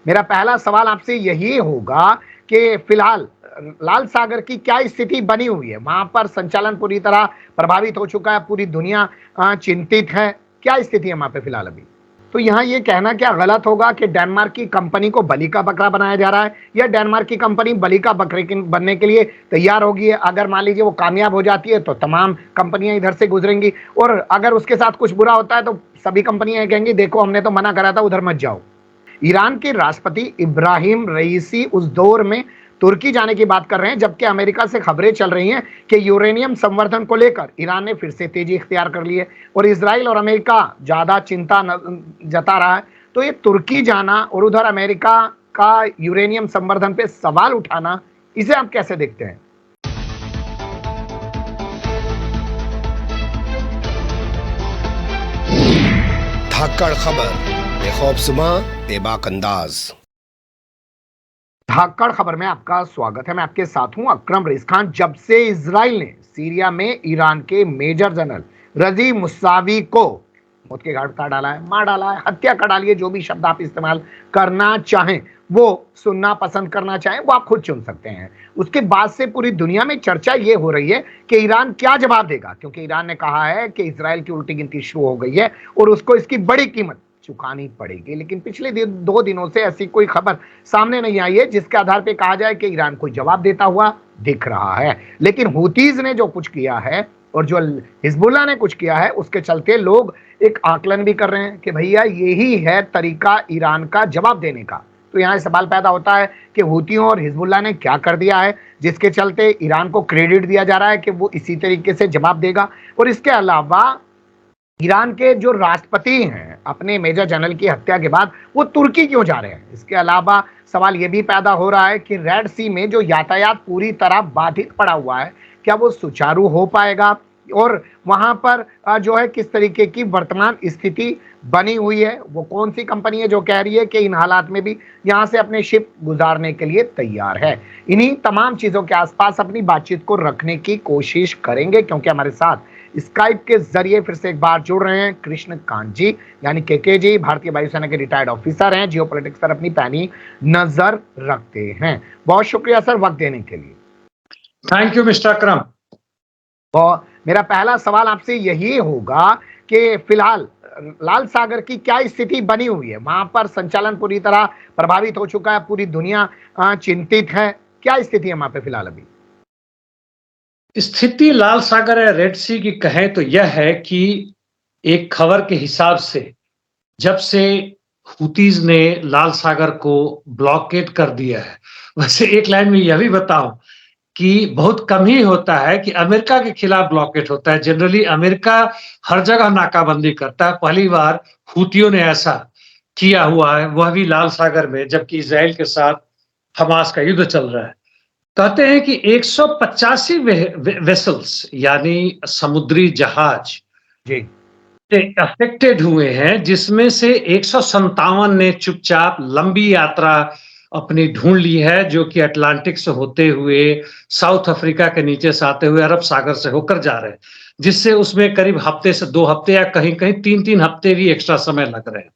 मेरा पहला सवाल आपसे यही होगा कि फिलहाल लाल सागर की क्या स्थिति बनी हुई है? वहां पर संचालन पूरी तरह प्रभावित हो चुका है, पूरी दुनिया चिंतित है। क्या स्थिति है वहां पे फिलहाल अभी? तो यहाँ ये कहना क्या गलत होगा कि डेनमार्क की कंपनी को बलि का बकरा बनाया जा रहा है, या डेनमार्क की कंपनी बलि का बकरे बनने के लिए तैयार होगी है? अगर मान लीजिए वो कामयाब हो जाती है तो तमाम कंपनियां इधर से गुजरेंगी, और अगर उसके साथ कुछ बुरा होता है तो सभी कंपनियां कहेंगी देखो हमने तो मना करा था, उधर मत जाओ। ईरान के राष्ट्रपति इब्राहिम रईसी उस दौर में तुर्की जाने की बात कर रहे हैं, जबकि अमेरिका से खबरें चल रही हैं कि यूरेनियम संवर्धन को लेकर ईरान ने फिर से तेजी इख्तियार कर ली है और इजराइल और अमेरिका ज्यादा चिंता जता रहा है। तो ये तुर्की जाना और उधर अमेरिका का यूरेनियम संवर्धन पे सवाल उठाना, इसे आप कैसे देखते हैं? धाकड़ खबर, बेखौफसुमा बेबाक अंदाज। धाकड़ खबर में आपका स्वागत है। मैं आपके साथ हूं अकरम रईस खान। जब से इजराइल ने सीरिया में ईरान के मेजर जनरल रजी मुसावी को मौत के घाट उतार डाला है, मार डाला है, हत्या कर डाली है, जो भी शब्द आप इस्तेमाल करना चाहें, वो सुनना पसंद करना चाहें वो आप खुद चुन सकते हैं। उसके बाद से पूरी दुनिया में चर्चा ये हो रही है कि ईरान क्या जवाब देगा, क्योंकि ईरान ने कहा है कि इजराइल की उल्टी गिनती शुरू हो गई है और उसको इसकी बड़ी कीमत चुकानी पड़ेगी। लेकिन पिछले 2 दिनों से ऐसी कोई खबर सामने नहीं आई है जिसके आधार पर कहा जाए कि ईरान कोई जवाब देता हुआ दिख रहा है। लेकिन हुतीज ने जो कुछ किया है और जो हिजबुल्लाह ने कुछ किया है, उसके चलते लोग एक आकलन भी कर रहे हैं कि भैया यही है तरीका ईरान का जवाब देने का। तो यहां सवाल पैदा होता है कि हुतियों और हिजबुल्लाह ने क्या कर दिया है जिसके चलते ईरान को क्रेडिट दिया जा रहा है कि वो इसी तरीके से जवाब देगा। और इसके अलावा ईरान के जो राष्ट्रपति हैं, अपने मेजर जनरल की हत्या के बाद वो तुर्की क्यों जा रहे हैं? इसके अलावा सवाल यह भी पैदा हो रहा है कि रेड सी में जो यातायात पूरी तरह बाधित पड़ा हुआ है, क्या वो सुचारू हो पाएगा? और वहां पर जो है किस तरीके की वर्तमान स्थिति बनी हुई है? वो कौन सी कंपनी है जो कह रही है कि इन हालात में भी यहां से अपने शिप गुजारने के लिए तैयार है? इन्हीं तमाम चीजों के आसपास अपनी बातचीत को रखने की कोशिश करेंगे, क्योंकि हमारे साथ स्काइप के जरिए फिर से एक बार जुड़ रहे हैं कृष्ण कांत जी, यानी के जी, भारतीय वायुसेना के रिटायर्ड ऑफिसर हैं, जियोपॉलिटिक्स पर अपनी पैनी नजर रखते हैं। बहुत शुक्रिया सर वक्त देने के लिए। थैंक यू मिस्टर अकरम। और मेरा पहला सवाल आपसे यही होगा कि फिलहाल लाल सागर की क्या स्थिति बनी हुई है? वहां पर संचालन पूरी तरह प्रभावित हो चुका है, पूरी दुनिया चिंतित है। क्या स्थिति है वहां पे फिलहाल अभी? स्थिति लाल सागर या रेड सी की कहें तो यह है कि एक खबर के हिसाब से जब से हुतीज ने लाल सागर को ब्लॉकेट कर दिया है, वैसे एक लाइन में यह भी बताऊं कि बहुत कम ही होता है कि अमेरिका के खिलाफ ब्लॉकेट होता है। जनरली अमेरिका हर जगह नाकाबंदी करता है, पहली बार हुतियों ने ऐसा किया हुआ है, वह भी लाल सागर में, जबकि इजराइल के साथ हमास का युद्ध चल रहा है। कहते हैं कि 185 वेसल्स यानी समुद्री जहाज जी अफेक्टेड हुए हैं, जिसमें से 157 ने चुपचाप लंबी यात्रा अपनी ढूंढ ली है, जो कि अटलांटिक से होते हुए साउथ अफ्रीका के नीचे से आते हुए अरब सागर से होकर जा रहे हैं, जिससे उसमें करीब हफ्ते से 2 हफ्ते या कहीं कहीं 3-3 हफ्ते भी एक्स्ट्रा समय लग रहे हैं।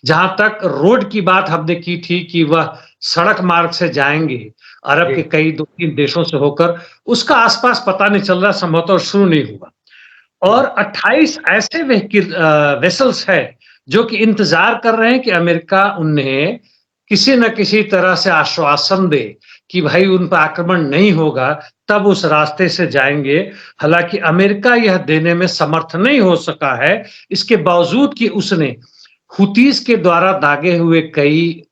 जहां तक रोड की बात हमने की थी कि वह सड़क मार्ग से जाएंगे अरब के कई 2-3 देशों से होकर, उसका आसपास पता नहीं चल रहा, संभवतः शुरू नहीं हुआ। और 28 ऐसे वेसल्स है जो कि इंतजार कर रहे हैं कि अमेरिका उन्हें किसी न किसी तरह से आश्वासन दे कि भाई उन पर आक्रमण नहीं होगा, तब उस रास्ते से जाएंगे। हालांकि अमेरिका यह देने में समर्थ नहीं हो सका है, इसके बावजूद कि उसने हुतीज के द्वारा दागे हुए कई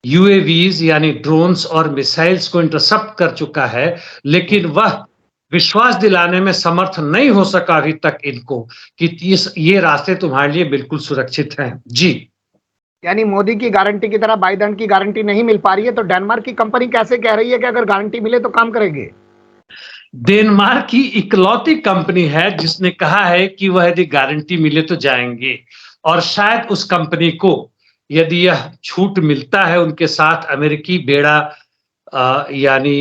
यूएवीज यानी ड्रोन्स और मिसाइल्स को इंटरसेप्ट कर चुका है, लेकिन वह विश्वास दिलाने में समर्थ नहीं हो सका अभी तक इनको कि ये रास्ते तुम्हारे लिए बिल्कुल सुरक्षित हैं। जी, यानी मोदी की गारंटी की तरह बाइडेन की गारंटी नहीं मिल पा रही है, तो डेनमार्क की कंपनी कैसे कह रही है कि अगर गारंटी मिले तो काम करेंगे? डेनमार्क की इकलौती कंपनी है जिसने कहा है कि वह यदि गारंटी मिले तो जाएंगे, और शायद उस कंपनी को यदि यह छूट मिलता है उनके साथ अमेरिकी बेड़ा यानी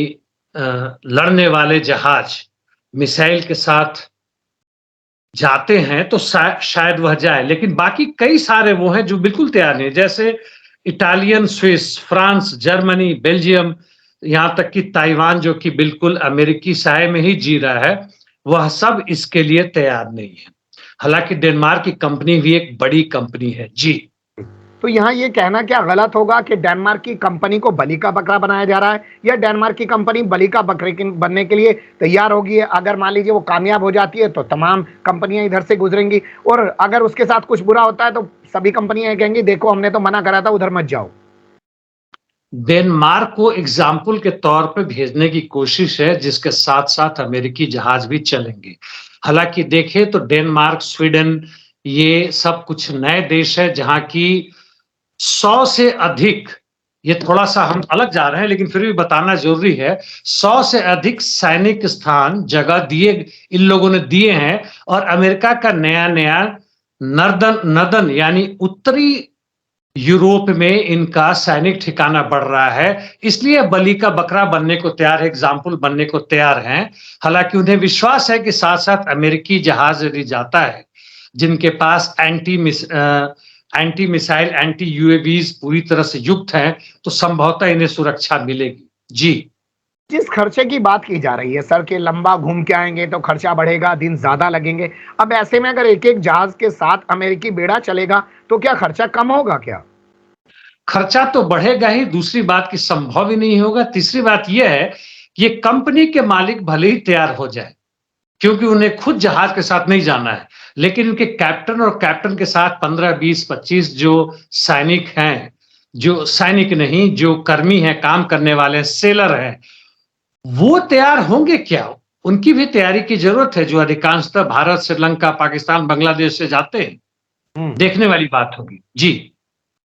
लड़ने वाले जहाज मिसाइल के साथ जाते हैं तो शायद वह जाए। लेकिन बाकी कई सारे वो हैं जो बिल्कुल तैयार नहीं, जैसे Italian Swiss, France, Germany, Belgium, यहाँ तक कि ताइवान जो कि बिल्कुल अमेरिकी साए में ही जी रहा है, वह सब इसके लिए तैयार नहीं है। हालांकि डेनमार्क की कंपनी भी एक बड़ी कंपनी है। जी। तो यहाँ ये कहना क्या गलत होगा कि डेनमार्क की कंपनी को बलि का बकरा बनाया जा रहा है, या डेनमार्क की कंपनी बलि का बकरे बनने के लिए तैयार होगी? अगर मान लीजिए वो कामयाब हो जाती है तो तमाम कंपनियां इधर से गुजरेंगी, और अगर उसके साथ कुछ बुरा होता है तो सभी कंपनियां कहेंगी देखो हमने तो मना करा था, उधर मत जाओ। डेनमार्क को एग्जाम्पल के तौर पे भेजने की कोशिश है, जिसके साथ साथ अमेरिकी जहाज भी चलेंगे। हालांकि देखें तो डेनमार्क, स्वीडन, ये सब कुछ नए देश है जहां की 100 से अधिक, ये थोड़ा सा हम अलग जा रहे हैं लेकिन फिर भी बताना जरूरी है, 100 से अधिक सैनिक स्थान जगह दिए इन लोगों ने दिए हैं। और अमेरिका का नया नया नर्दन यानी उत्तरी यूरोप में इनका सैनिक ठिकाना बढ़ रहा है, इसलिए बलि का बकरा बनने को तैयार है, एग्जाम्पल बनने को तैयार हैं। हालांकि उन्हें विश्वास है कि साथ साथ अमेरिकी जहाज यदि जाता है जिनके पास एंटी मिसाइल, एंटी यूएवीज पूरी तरह से युक्त हैं, तो संभवतः इन्हें सुरक्षा मिलेगी। जी। जिस खर्चे की बात की जा रही है सर, के लंबा घूम के आएंगे तो खर्चा बढ़ेगा, दिन ज्यादा लगेंगे। अब ऐसे में अगर एक एक जहाज के साथ अमेरिकी बेड़ा चलेगा तो क्या खर्चा कम होगा क्या? खर्चा तो बढ़ेगा ही, दूसरी बात की संभव ही नहीं होगा। तीसरी बात यह है कि ये कंपनी के मालिक भले ही तैयार हो जाए, क्योंकि उन्हें खुद जहाज के साथ नहीं जाना है, लेकिन उनके कैप्टन और कैप्टन के साथ 15, 20, 25 जो सैनिक हैं, जो सैनिक नहीं, जो कर्मी हैं, काम करने वाले हैं, सेलर हैं, वो तैयार होंगे क्या? उनकी भी तैयारी की जरूरत है, जो अधिकांशतः भारत, श्रीलंका, पाकिस्तान, बांग्लादेश से जाते हैं। देखने वाली बात होगी। जी।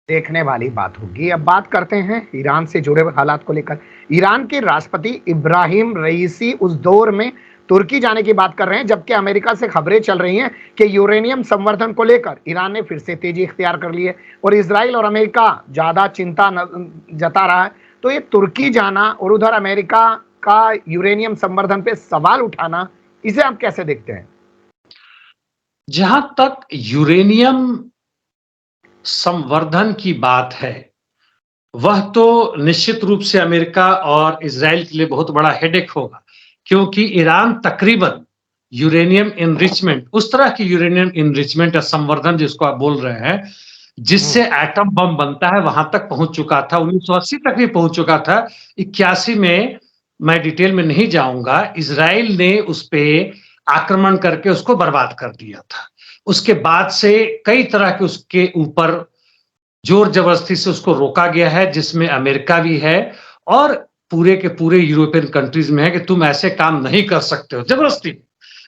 देखने वाली बात होगी। अब बात करते हैं ईरान से जुड़े हुए हालात को लेकर। ईरान के राष्ट्रपति इब्राहिम रईसी उस दौर में तुर्की जाने की बात कर रहे हैं, जबकि अमेरिका से खबरें चल रही हैं कि यूरेनियम संवर्धन को लेकर ईरान ने फिर से तेजी इख्तियार कर ली है और इसराइल और अमेरिका ज्यादा चिंता जता रहा है। तो ये तुर्की जाना और उधर अमेरिका का यूरेनियम संवर्धन पे सवाल उठाना, इसे आप कैसे देखते हैं? जहां तक यूरेनियम संवर्धन की बात है, वह तो निश्चित रूप से अमेरिका और इजराइल के लिए बहुत बड़ा हेडेक होगा, क्योंकि ईरान तकरीबन यूरेनियम इनरिचमेंट, उस तरह की यूरेनियम इनरिचमेंट या संवर्धन जिसको आप बोल रहे हैं, जिससे एटम बम बनता है, वहां तक पहुंच चुका था। 1980 तक भी पहुंच चुका था। 81 में, मैं डिटेल में नहीं जाऊंगा, इजराइल ने उस पे आक्रमण करके उसको बर्बाद कर दिया था। उसके बाद से कई तरह के उसके ऊपर जोर जबरदस्ती से उसको रोका गया है, जिसमें अमेरिका भी है और पूरे के पूरे यूरोपियन कंट्रीज में है कि तुम ऐसे काम नहीं कर सकते हो, जबरदस्ती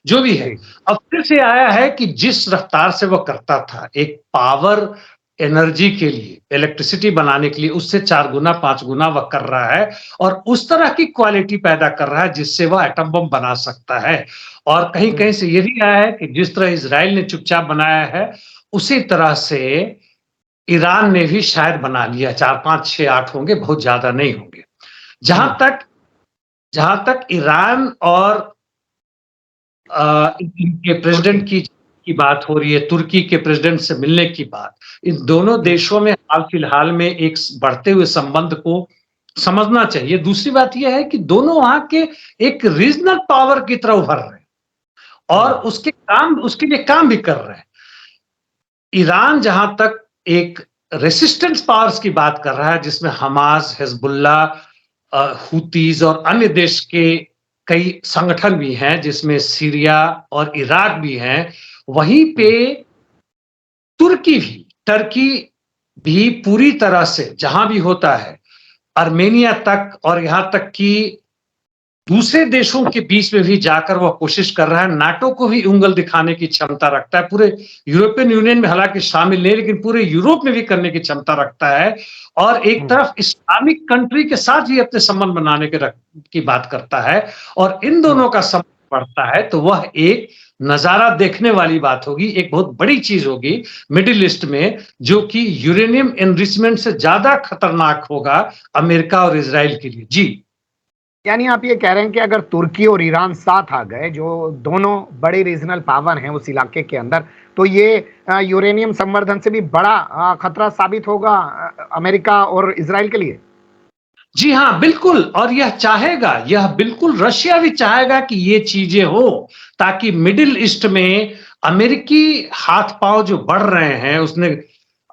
जो भी है। अब फिर से आया है कि जिस रफ्तार से वो करता था, एक पावर एनर्जी के लिए, इलेक्ट्रिसिटी बनाने के लिए, उससे 4 गुना 5 गुना वह कर रहा है और उस तरह की क्वालिटी पैदा कर रहा है जिससे वह एटम बम बना सकता है। और कहीं कहीं से ये भी आया है कि जिस तरह इजराइल ने चुपचाप बनाया है, उसी तरह से ईरान ने भी शायद बना लिया। 4, 5, 6, 8 होंगे, बहुत ज्यादा नहीं होंगे। जहां तक ईरान और इनके प्रेसिडेंट की बात हो रही है, तुर्की के प्रेसिडेंट से मिलने की बात, इन दोनों देशों में हाल फिलहाल में एक बढ़ते हुए संबंध को समझना चाहिए। दूसरी बात यह है कि दोनों वहां के एक रीजनल पावर की तरह उभर रहे हैं और उसके लिए काम भी कर रहे हैं। ईरान जहां तक एक रेसिस्टेंस पावर्स की बात कर रहा है, जिसमें हमास, हिजबुल्ला, हुतीज और अन्य देश के कई संगठन भी हैं, जिसमें सीरिया और इराक भी हैं, वहीं पे टर्की भी पूरी तरह से जहां भी होता है, आर्मेनिया तक और यहां तक कि दूसरे देशों के बीच में भी जाकर वह कोशिश कर रहा है। नाटो को भी उंगल दिखाने की क्षमता रखता है, पूरे यूरोपियन यूनियन में हालांकि शामिल नहीं, लेकिन पूरे यूरोप में भी करने की क्षमता रखता है। और एक तरफ इस्लामिक कंट्री के साथ भी अपने संबंध बनाने की बात करता है और इन दोनों का संबंध बढ़ता है, तो वह एक नजारा देखने वाली बात होगी, एक बहुत बड़ी चीज होगी मिडिल ईस्ट में, जो कि यूरेनियम एनरिचमेंट से ज्यादा खतरनाक होगा अमेरिका और इजराइल के लिए। जी। यानी आप ये कह रहे हैं कि अगर तुर्की और ईरान साथ आ गए, जो दोनों बड़े रीजनल पावर हैं उस इलाके के अंदर, तो ये यूरेनियम संवर्धन से भी बड़ा खतरा साबित होगा अमेरिका और इजराइल के लिए। जी हाँ, बिल्कुल। और यह चाहेगा, यह बिल्कुल रशिया भी चाहेगा कि ये चीजें हो, ताकि मिडिल ईस्ट में अमेरिकी हाथ पांव जो बढ़ रहे हैं, उसने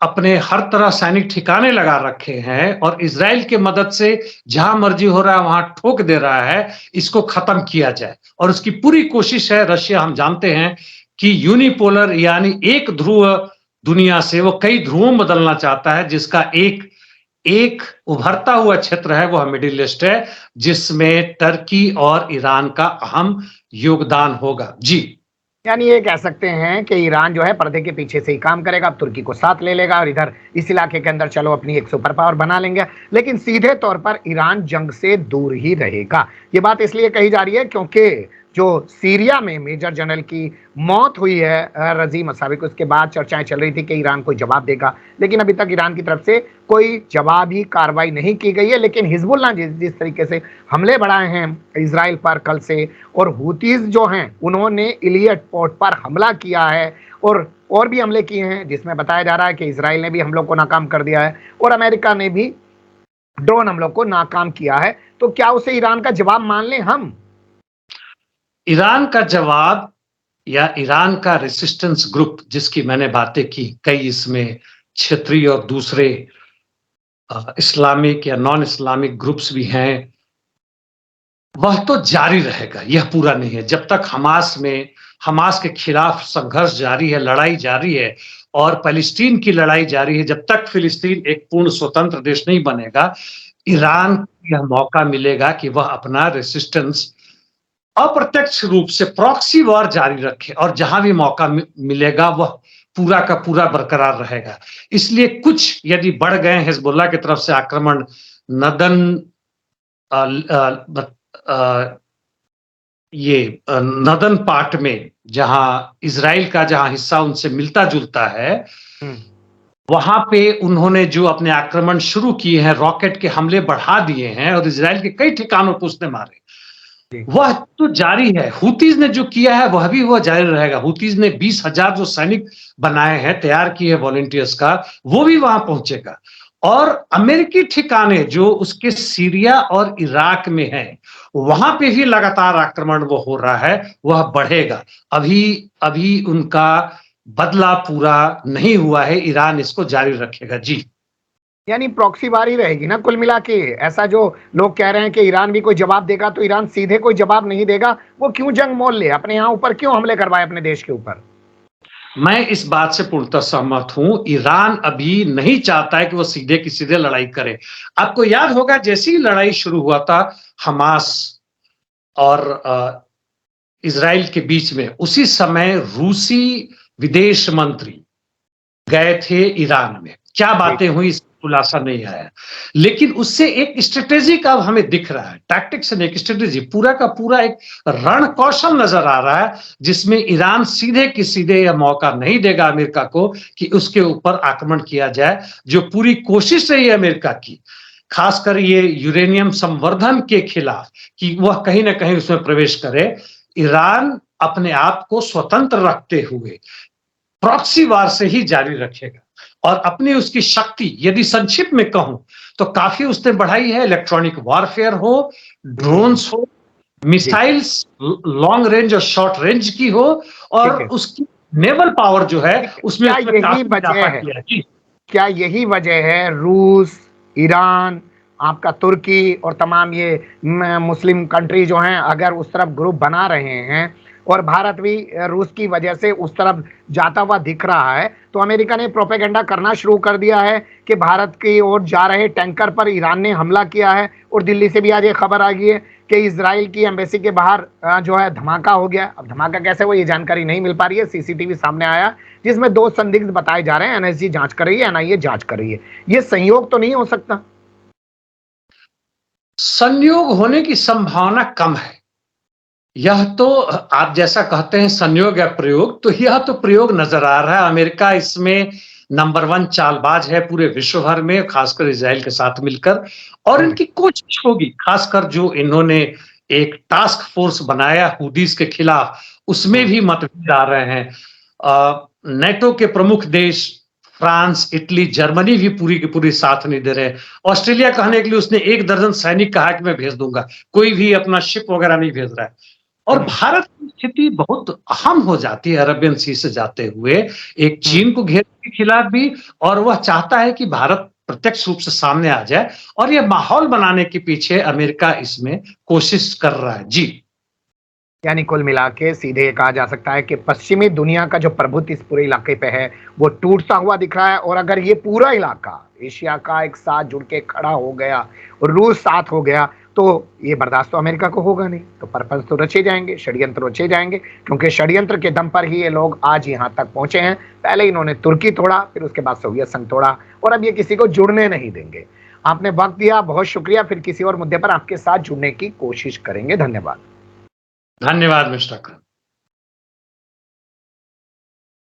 अपने हर तरह सैनिक ठिकाने लगा रखे हैं और इजराइल के मदद से जहां मर्जी हो रहा है वहां ठोक दे रहा है, इसको खत्म किया जाए। और उसकी पूरी कोशिश है। रशिया, हम जानते हैं कि यूनिपोलर यानी एक ध्रुव दुनिया से वो कई ध्रुवों में बदलना चाहता है, जिसका एक एक उभरता हुआ क्षेत्र है, वह मिडिल ईस्ट है, जिसमें टर्की और ईरान का अहम योगदान होगा। जी। यानी ये कह सकते हैं कि ईरान जो है पर्दे के पीछे से ही काम करेगा, अब तुर्की को साथ ले लेगा और इधर इस इलाके के अंदर चलो अपनी एक सुपर पावर बना लेंगे, लेकिन सीधे तौर पर ईरान जंग से दूर ही रहेगा। ये बात इसलिए कही जा रही है क्योंकि जो सीरिया में मेजर जनरल की मौत हुई है रजी मसावी को, उसके बाद चर्चाएं चल रही थी कि ईरान कोई जवाब देगा, लेकिन अभी तक ईरान की तरफ से कोई जवाबी कार्रवाई नहीं की गई है। लेकिन हिजबुल्लाह जिस तरीके से हमले बढ़ाए हैं इजराइल पर कल से, और हुतीज जो हैं उन्होंने इलियट पोर्ट पर हमला किया है और भी हमले किए हैं, जिसमें बताया जा रहा है कि इजराइल ने भी हमलों को नाकाम कर दिया है और अमेरिका ने भी ड्रोन हमलों को नाकाम किया है। तो क्या उसे ईरान का जवाब मान लें हम? ईरान का जवाब या ईरान का रेसिस्टेंस ग्रुप, जिसकी मैंने बातें की, कई इसमें क्षेत्रीय और दूसरे इस्लामिक या नॉन इस्लामिक ग्रुप्स भी हैं, वह तो जारी रहेगा। यह पूरा नहीं है जब तक हमास के खिलाफ संघर्ष जारी है, लड़ाई जारी है और पैलेस्टीन की लड़ाई जारी है। जब तक फिलिस्तीन एक पूर्ण स्वतंत्र देश नहीं बनेगा, ईरान को यह मौका मिलेगा कि वह अपना रेसिस्टेंस अप्रत्यक्ष रूप से प्रॉक्सी वॉर जारी रखे और जहां भी मौका मिलेगा वह पूरा का पूरा बरकरार रहेगा। इसलिए कुछ यदि बढ़ गए हिजबुल्लाह की तरफ से आक्रमण नदन पार्ट में, जहां इजराइल का जहां हिस्सा उनसे मिलता जुलता है, वहां पे उन्होंने जो अपने आक्रमण शुरू किए हैं, रॉकेट के हमले बढ़ा दिए हैं और इजराइल के कई ठिकानों पर उसने मारे, वह तो जारी है। हुतीज ने जो किया है वह जारी रहेगा। हुतीज ने 20,000 जो सैनिक बनाए हैं, तैयार किए हैं वॉलंटियर्स का, वो भी वहां पहुंचेगा। और अमेरिकी ठिकाने जो उसके सीरिया और इराक में हैं, वहां पे भी लगातार आक्रमण वो हो रहा है, वह बढ़ेगा। अभी उनका बदला पूरा नहीं हुआ है, ईरान इसको जारी रखेगा। जी। यानी प्रॉक्सी वार ही रहेगी ना कुल मिला के। ऐसा जो लोग कह रहे हैं कि ईरान भी कोई जवाब देगा, तो ईरान सीधे कोई जवाब नहीं देगा। वो क्यों जंग मोल ले, अपने यहाँ ऊपर क्यों हमले करवाए अपने देश के ऊपर? मैं इस बात से पूर्णतः सहमत हूं। ईरान अभी नहीं चाहता है कि वो सीधे की सीधे लड़ाई करे। आपको याद होगा जैसी ही लड़ाई शुरू हुआ था हमास और इजराइल के बीच में, उसी समय रूसी विदेश मंत्री गए थे ईरान में। क्या बातें हुई खुलासा नहीं आया, लेकिन उससे एक स्ट्रेटेजी का हमें दिख रहा है, टैक्टिक्स एंड एक स्ट्रेटेजी, पूरा का पूरा एक रण कौशल नजर आ रहा है, जिसमें ईरान सीधे की सीधे यह मौका नहीं देगा अमेरिका को कि उसके ऊपर आक्रमण किया जाए। जो पूरी कोशिश रही है अमेरिका की, खासकर ये यूरेनियम संवर्धन के खिलाफ, कि वह कहीं ना कहीं उसमें प्रवेश करे, ईरान अपने आप को स्वतंत्र रखते हुए प्रॉक्सी वार से ही जारी रखेगा। और अपनी उसकी शक्ति यदि संक्षिप्त में कहूं तो काफी उसने बढ़ाई है। इलेक्ट्रॉनिक वॉरफेयर हो, ड्रोन्स हो, मिसाइल्स लॉन्ग रेंज और शॉर्ट रेंज की हो, और उसकी नेवल पावर जो है उसमें यही वजह है, क्या यही वजह है रूस, ईरान, आपका तुर्की और तमाम ये मुस्लिम कंट्री जो हैं अगर उस तरफ ग्रुप बना रहे हैं, और भारत भी रूस की वजह से उस तरफ जाता हुआ दिख रहा है, तो अमेरिका ने प्रोपेगेंडा करना शुरू कर दिया है कि भारत की ओर जा रहे टैंकर पर ईरान ने हमला किया है। और दिल्ली से भी आज ये खबर आ गई है कि इजराइल की एम्बेसी के बाहर जो है धमाका हो गया। अब धमाका कैसे हुआ ये जानकारी नहीं मिल पा रही है। सीसीटीवी सामने आया जिसमें 2 संदिग्ध बताए जा रहे हैं। एनएसजी जांच कर रही है, एनआईए जांच कर रही है। ये संयोग तो नहीं हो सकता? संयोग होने की संभावना कम है। यह तो आप जैसा कहते हैं संयोग या प्रयोग, तो यह तो प्रयोग नजर आ रहा है। अमेरिका इसमें नंबर 1 चालबाज है पूरे विश्व भर में, खासकर इजराइल के साथ मिलकर। और इनकी कोशिश होगी, खासकर जो इन्होंने एक टास्क फोर्स बनाया हुदीस के खिलाफ, उसमें भी मतभेद आ रहे हैं। नेटो के प्रमुख देश फ्रांस, इटली, जर्मनी भी पूरी की पूरी साथ नहीं दे रहे। ऑस्ट्रेलिया कहने के लिए उसने 1 दर्जन सैनिक कहा कि मैं भेज दूंगा, कोई भी अपना शिप वगैरह नहीं भेज रहा है। और भारत की स्थिति बहुत अहम हो जाती है अरबियन सी से जाते हुए, एक चीन को घेरने के खिलाफ भी, और वह चाहता है कि भारत प्रत्यक्ष रूप से सामने आ जाए, और यह माहौल बनाने के पीछे अमेरिका इसमें कोशिश कर रहा है। जी। यानी कुल मिला के सीधे ये कहा जा सकता है कि पश्चिमी दुनिया का जो प्रभुत्व इस पूरे इलाके पे है वो टूटता हुआ दिख रहा है, और अगर ये पूरा इलाका एशिया का एक साथ जुड़ के खड़ा हो गया और रूस साथ हो गया तो ये बर्दाश्त तो अमेरिका को होगा नहीं, तो परपंच तो रचे जाएंगे, षड्यंत्र रचे जाएंगे, क्योंकि षड्यंत्र के दम पर ही ये लोग आज यहाँ तक पहुंचे हैं। पहले इन्होंने तुर्की तोड़ा, फिर उसके बाद सोवियत संघ तोड़ा, और अब ये किसी को जुड़ने नहीं देंगे। आपने वक्त दिया, बहुत शुक्रिया। फिर किसी और मुद्दे पर आपके साथ जुड़ने की कोशिश करेंगे। धन्यवाद। धन्यवाद मिस्टर अकरम।